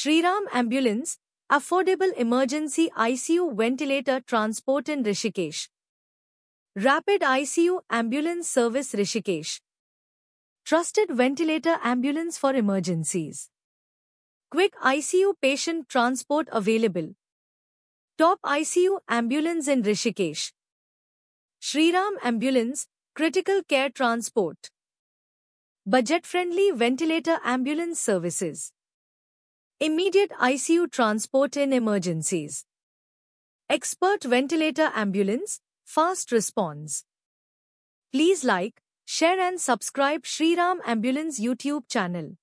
Shriram Ambulance, Affordable Emergency ICU Ventilator Transport in Rishikesh. Rapid ICU Ambulance Service Rishikesh. Trusted Ventilator Ambulance for Emergencies. Quick ICU Patient Transport Available. Top ICU Ambulance in Rishikesh. Shriram Ambulance, Critical Care Transport. Budget-friendly Ventilator Ambulance Services. Immediate ICU Transport in Emergencies. Expert Ventilator Ambulance, Fast Response. Please like, share and subscribe Shriram Ambulance YouTube channel.